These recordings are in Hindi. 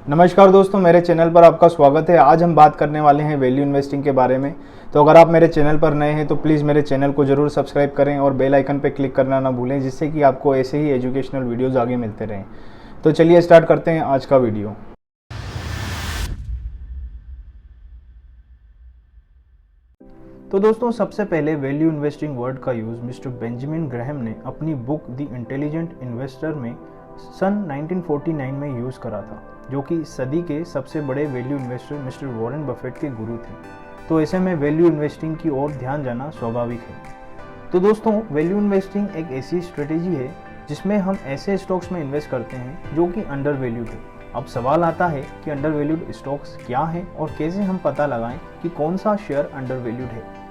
नमस्कार दोस्तों, मेरे चैनल पर आपका स्वागत है। आज हम बात करने वाले हैं वैल्यू इन्वेस्टिंग के बारे में। तो अगर आप मेरे चैनल पर नए हैं तो प्लीज़ मेरे चैनल को ज़रूर सब्सक्राइब करें और बेल आइकन पर क्लिक करना ना भूलें, जिससे कि आपको ऐसे ही एजुकेशनल वीडियोज़ आगे मिलते रहें। तो चलिए स्टार्ट करते हैं आज का वीडियो। तो दोस्तों, सबसे पहले वैल्यू इन्वेस्टिंग वर्ड का यूज़ मिस्टर बेंजामिन ग्राहम ने अपनी बुक द इंटेलिजेंट इन्वेस्टर में सन 1949 में यूज़ करा था, जो कि सदी के सबसे बड़े value investor mister Warren Buffett के गुरु थे। तो ऐसे में वैल्यू इन्वेस्टिंग की ओर ध्यान जाना स्वाभाविक है। तो दोस्तों, वैल्यू इन्वेस्टिंग एक ऐसी स्ट्रेटेजी है जिसमें हम ऐसे स्टॉक्स में इन्वेस्ट करते हैं जो कि अंडर वैल्यूड है। अब सवाल आता है कि अंडर वैल्यूड स्टॉक्स क्या हैं और कैसे हम पता लगाएं कि कौन सा शेयर अंडर वैल्यूड है।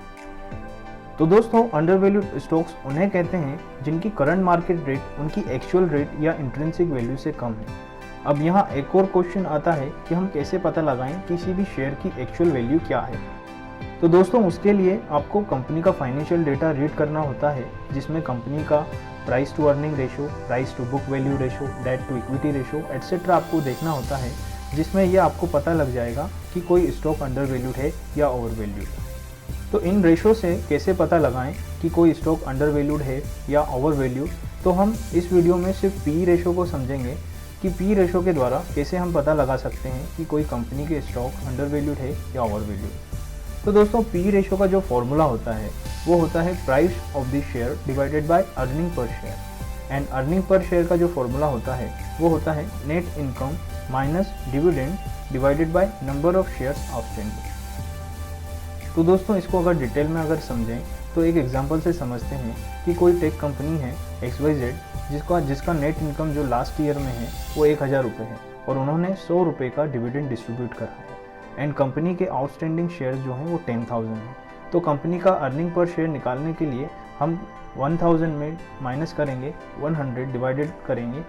तो दोस्तों, अंडर वैल्यूड स्टॉक्स उन्हें कहते हैं जिनकी करंट मार्केट रेट उनकी एक्चुअल रेट या इंट्रिंसिक वैल्यू से कम है। अब यहाँ एक और क्वेश्चन आता है कि हम कैसे पता लगाएं किसी भी शेयर की एक्चुअल वैल्यू क्या है। तो दोस्तों, उसके लिए आपको कंपनी का फाइनेंशियल डेटा रीड करना होता है, जिसमें कंपनी का price to earning ratio, price to book value ratio, debt to equity ratio etcetera आपको देखना होता है, जिसमें यह आपको पता लग जाएगा कि कोई स्टॉक अंडर वैल्यूड है या ओवर वैल्यूड। तो इन रेशो से कैसे पता लगाएं कि कोई स्टॉक अंडर वैल्यूड है या ओवर वैल्यूड, तो हम इस वीडियो में सिर्फ पी रेशो को समझेंगे कि पी रेशो के द्वारा कैसे हम पता लगा सकते हैं कि कोई कंपनी के स्टॉक अंडर वैल्यूड है या ओवर वैल्यूड। तो दोस्तों, पी रेशो का जो फॉर्मूला होता है वो होता है price of the share divided by earning per share. And earning per share का जो फॉर्मूला होता है वो होता है net income minus dividend divided by number of shares outstanding. तो दोस्तों, इसको अगर डिटेल में अगर समझें तो एक एग्जांपल से समझते हैं कि कोई टेक कंपनी है XYZ जिसका नेट इनकम जो लास्ट ईयर में है वो 1000 रुपये है और उन्होंने 100 रुपये का डिविडेंड डिस्ट्रीब्यूट करा है। एंड कंपनी के आउटस्टैंडिंग शेयर्स जो हैं वो 10,000 हैं। तो कंपनी का अर्निंग पर शेयर निकालने के लिए हम 1000 में माइनस करेंगे 100 डिवाइडेड करेंगे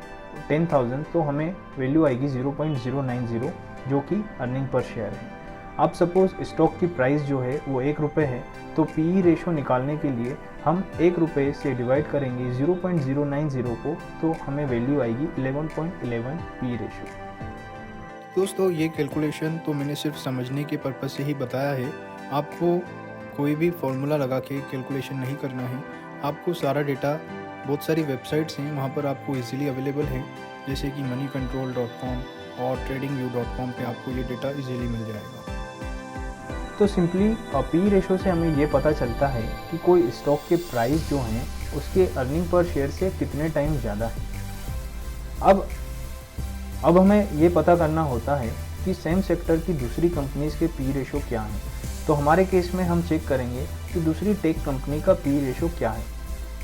10,000, तो हमें वैल्यू आएगी 0.090, जो कि अर्निंग पर शेयर है। अब सपोज स्टॉक की प्राइस जो है वो 1 रुपये है, तो पी रेशो निकालने के लिए हम 1 रुपये से डिवाइड करेंगे 0.090 को, तो हमें वैल्यू आएगी 11.11 पी रेशो। दोस्तों, ये कैलकुलेशन तो मैंने सिर्फ समझने के पर्पज़ से ही बताया है। आपको कोई भी फॉर्मूला लगा के कैलकुलेशन नहीं करना है। आपको सारा डेटा, बहुत सारी वेबसाइट्स हैं वहाँ पर आपको इजीली अवेलेबल है, जैसे कि moneycontrol.com और tradingview.com पे आपको ये डेटा इजीली मिल जाएगा। तो सिंपली पी रेशो से हमें ये पता चलता है कि कोई स्टॉक के प्राइस जो हैं उसके अर्निंग पर शेयर से कितने टाइम ज़्यादा है। अब हमें ये पता करना होता है कि सेम सेक्टर की दूसरी कंपनीज़ के पी रेशो क्या हैं। तो हमारे केस में हम चेक करेंगे कि दूसरी टेक कंपनी का पी रेशो क्या है।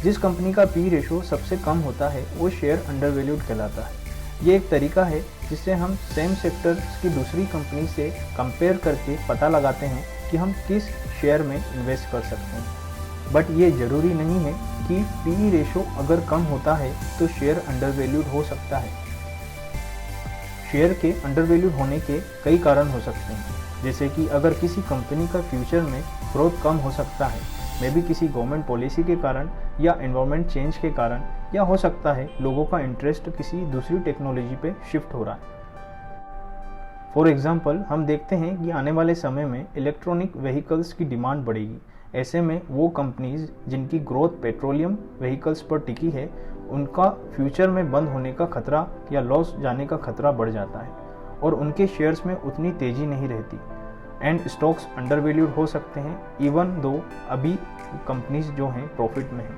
जिस कंपनी का पी रेशो सबसे कम होता है वो शेयर अंडर वैल्यूड कहलाता है। ये एक तरीका है जिससे हम सेम सेक्टर्स की दूसरी कंपनी से कंपेयर करके पता लगाते हैं कि हम किस शेयर में इन्वेस्ट कर सकते हैं। बट ये ज़रूरी नहीं है कि पी रेशो अगर कम होता है तो शेयर अंडर वैल्यूड हो सकता है। शेयर के अंडर वैल्यूड होने के कई कारण हो सकते हैं, जैसे कि अगर किसी कंपनी का फ्यूचर में ग्रोथ कम हो सकता है, मे बी किसी गवर्नमेंट पॉलिसी के कारण या एनवायरनमेंट चेंज के कारण, या हो सकता है लोगों का इंटरेस्ट किसी दूसरी टेक्नोलॉजी पे शिफ्ट हो रहा है। फॉर एग्जांपल, हम देखते हैं कि आने वाले समय में इलेक्ट्रॉनिक व्हीकल्स की डिमांड बढ़ेगी। ऐसे में वो कंपनीज जिनकी ग्रोथ पेट्रोलियम व्हीकल्स पर टिकी है, उनका फ्यूचर में बंद होने का खतरा या लॉस जाने का खतरा बढ़ जाता है और उनके शेयर्स में उतनी तेज़ी नहीं रहती एंड स्टॉक्स अंडर वैल्यूड हो सकते हैं, इवन दो अभी कंपनीज जो हैं प्रॉफिट में हैं।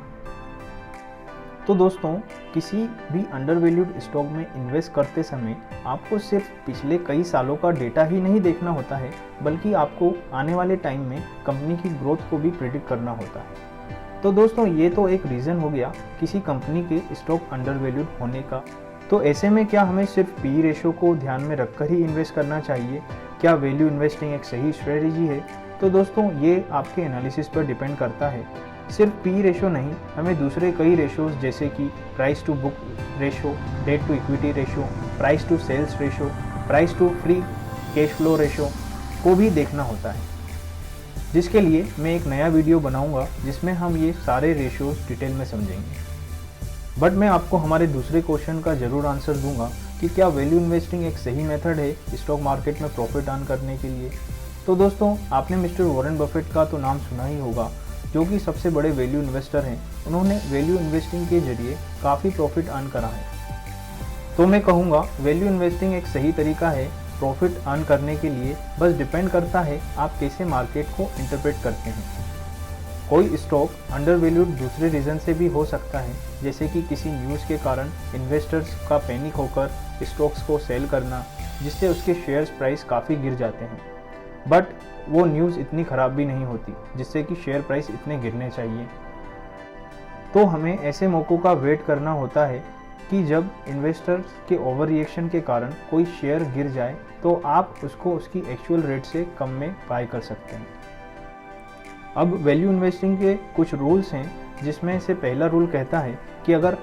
तो दोस्तों, किसी भी अंडर वैल्यूड स्टॉक में इन्वेस्ट करते समय आपको सिर्फ पिछले कई सालों का डेटा ही नहीं देखना होता है, बल्कि आपको आने वाले टाइम में कंपनी की ग्रोथ को भी प्रेडिक्ट करना होता है। तो दोस्तों, ये तो एक रीज़न हो गया किसी कंपनी के स्टॉक अंडर वैल्यूड होने का। तो ऐसे में क्या हमें सिर्फ पी रेशो को ध्यान में रखकर ही इन्वेस्ट करना चाहिए? क्या वैल्यू इन्वेस्टिंग एक सही स्ट्रेटेजी है? तो दोस्तों, ये आपके एनालिसिस पर डिपेंड करता है। सिर्फ पी रेशो नहीं, हमें दूसरे कई रेशोज़ जैसे कि price to book ratio, debt to equity ratio, price to sales ratio, price to free cash flow ratio को भी देखना होता है, जिसके लिए मैं एक नया वीडियो बनाऊंगा जिसमें हम ये सारे रेशोज़ डिटेल में समझेंगे। बट मैं आपको हमारे दूसरे क्वेश्चन का ज़रूर आंसर दूंगा कि क्या वैल्यू इन्वेस्टिंग एक सही मेथड है स्टॉक मार्केट में प्रॉफिट अर्न करने के लिए। तो दोस्तों, आपने मिस्टर वॉरेन बफेट का तो नाम सुना ही होगा, जो कि सबसे बड़े वैल्यू इन्वेस्टर हैं। उन्होंने वैल्यू इन्वेस्टिंग के जरिए काफ़ी प्रॉफिट अर्न करा है। तो मैं कहूँगा वैल्यू इन्वेस्टिंग एक सही तरीका है प्रॉफिट अर्न करने के लिए। बस डिपेंड करता है आप कैसे मार्केट को इंटरप्रेट करते हैं। कोई स्टॉक अंडर वैल्यूड दूसरे रीज़न से भी हो सकता है, जैसे कि किसी न्यूज़ के कारण इन्वेस्टर्स का पैनिक होकर स्टॉक्स को सेल करना, जिससे उसके शेयर्स प्राइस काफ़ी गिर जाते हैं। बट वो न्यूज़ इतनी ख़राब भी नहीं होती जिससे कि शेयर प्राइस इतने गिरने चाहिए। तो हमें ऐसे मौक़ों का वेट करना होता है कि जब इन्वेस्टर्स के ओवर रिएक्शन के कारण कोई शेयर गिर जाए तो आप उसको उसकी एक्चुअल रेट से कम में बाय कर सकते हैं। अब वैल्यू इन्वेस्टिंग के कुछ रूल्स हैं, जिसमें से पहला रूल कहता है कि अगर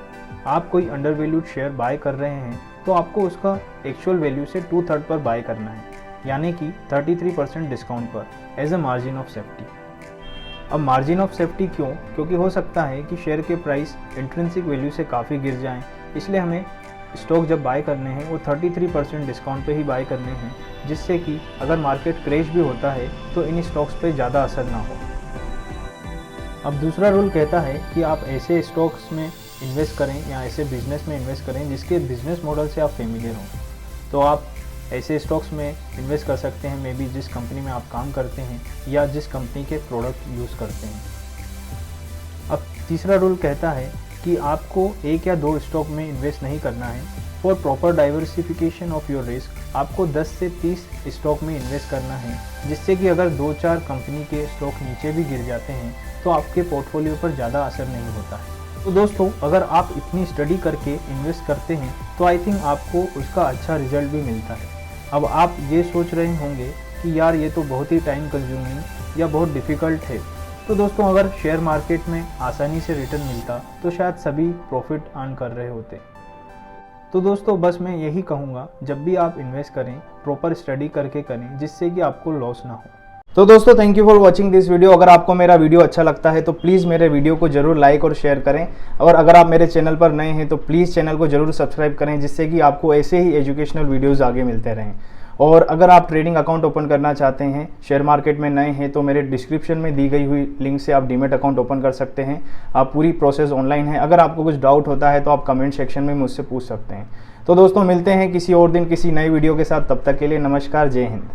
आप कोई अंडर वैल्यूड शेयर बाय कर रहे हैं तो आपको उसका एक्चुअल वैल्यू से 2/3 पर बाय करना है, यानी कि 33% डिस्काउंट पर as a margin of safety. अब मार्जिन ऑफ सेफ्टी क्यों? क्योंकि हो सकता है कि शेयर के प्राइस इंट्रिंसिक वैल्यू से काफ़ी गिर जाएं, इसलिए हमें स्टॉक जब बाय करने हैं वो 33% डिस्काउंट पे ही बाय करने हैं, जिससे कि अगर मार्केट क्रैश भी होता है तो इन स्टॉक्स पे ज़्यादा असर ना हो। अब दूसरा रूल कहता है कि आप ऐसे स्टॉक्स में इन्वेस्ट करें या ऐसे बिजनेस में इन्वेस्ट करें जिसके बिजनेस मॉडल से आप फेमिलियर हों। तो आप ऐसे स्टॉक्स में इन्वेस्ट कर सकते हैं मे बी जिस कंपनी में आप काम करते हैं या जिस कंपनी के प्रोडक्ट यूज़ करते हैं। अब तीसरा रूल कहता है कि आपको 1 या 2 स्टॉक में इन्वेस्ट नहीं करना है। For proper diversification of your risk आपको 10 से 30 स्टॉक में इन्वेस्ट करना है, जिससे कि अगर 2-4 कंपनी के स्टॉक नीचे भी गिर जाते हैं तो आपके पोर्टफोलियो पर ज़्यादा असर नहीं होता है। तो दोस्तों, अगर आप इतनी स्टडी करके इन्वेस्ट करते हैं तो आई थिंक आपको उसका अच्छा रिजल्ट भी मिलता है। अब आप ये सोच रहे होंगे कि यार ये तो बहुत ही टाइम कंज्यूमिंग या बहुत डिफ़िकल्ट है। तो दोस्तों, अगर शेयर मार्केट में आसानी से रिटर्न मिलता तो शायद सभी प्रॉफिट अर्न कर रहे होते। तो दोस्तों, बस मैं यही कहूँगा, जब भी आप इन्वेस्ट करें प्रॉपर स्टडी करके करें, जिससे कि आपको लॉस ना हो। तो दोस्तों, thank you for watching this video. अगर आपको मेरा वीडियो अच्छा लगता है तो प्लीज़ मेरे वीडियो को जरूर लाइक और शेयर करें, और अगर आप मेरे चैनल पर नए हैं तो प्लीज़ चैनल को जरूर सब्सक्राइब करें, जिससे कि आपको ऐसे ही एजुकेशनल वीडियोज़ आगे मिलते रहें। और अगर आप ट्रेडिंग अकाउंट ओपन करना चाहते हैं, शेयर मार्केट में नए हैं, तो मेरे डिस्क्रिप्शन में दी गई हुई लिंक से आप डीमैट अकाउंट ओपन कर सकते हैं। आप पूरी प्रोसेस ऑनलाइन है। अगर आपको कुछ डाउट होता है तो आप कमेंट सेक्शन में मुझसे पूछ सकते हैं। तो दोस्तों, मिलते हैं किसी और दिन किसी नई वीडियो के साथ। तब तक के लिए नमस्कार, जय हिंद।